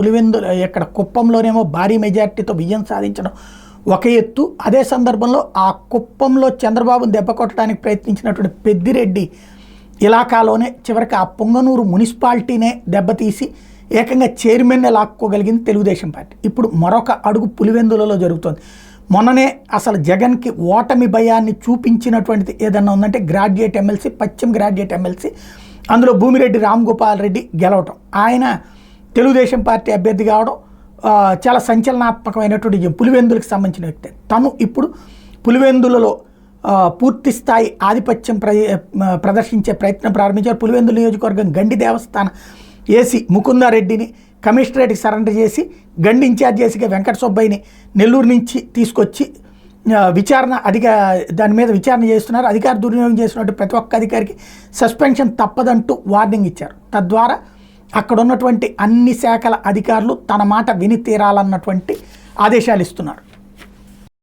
పులివెందుల ఇక్కడ కుప్పంలోనేమో భారీ మెజార్టీతో విజయం సాధించడం ఒక ఎత్తు. అదే సందర్భంలో ఆ కుప్పంలో చంద్రబాబును దెబ్బ కొట్టడానికి ప్రయత్నించినటువంటి పెద్దిరెడ్డి ఇలాకాలోనే చివరికి ఆ పొంగనూరు మున్సిపాలిటీనే దెబ్బతీసి ఏకంగా చైర్మన్నే లాక్కోగలిగింది తెలుగుదేశం పార్టీ. ఇప్పుడు మరొక అడుగు పులివెందులలో జరుగుతోంది. మొన్ననే అసలు జగన్కి ఓటమి భయాన్ని చూపించినటువంటిది ఏదన్నా ఉందంటే గ్రాడ్యుయేట్ ఎమ్మెల్సీ, పశ్చిమ గ్రాడ్యుయేట్ ఎమ్మెల్సీ, అందులో భూమిరెడ్డి రామ్ గోపాల్ రెడ్డి గెలవటం. ఆయన తెలుగుదేశం పార్టీ అభ్యర్థి కావడం చాలా సంచలనాత్మకమైనటువంటి పులివెందులకు సంబంధించిన వ్యక్తి. తను ఇప్పుడు పులివెందులలో పూర్తి స్థాయి ఆధిపత్యం ప్రదర్శించే ప్రయత్నం ప్రారంభించారు. పులివెందుల నియోజకవర్గం గండి దేవస్థాన ఏసీ ముకుందారెడ్డిని కమిషనరేట్కి సరెండర్ చేసి గండి ఇన్ఛార్జ్ ఏసీగా వెంకట సుబ్బయ్యని నెల్లూరు నుంచి తీసుకొచ్చి దాని మీద విచారణ చేస్తున్నారు. అధికార దుర్వినియోగం చేసినట్టు ప్రతి ఒక్క అధికారికి సస్పెన్షన్ తప్పదంటూ వార్నింగ్ ఇచ్చారు. తద్వారా అక్కడ ఉన్నటువంటి అన్ని శాఖల అధికారులు తన మాట విని తీరాలన్నటువంటి ఆదేశాలు ఇస్తున్నారు.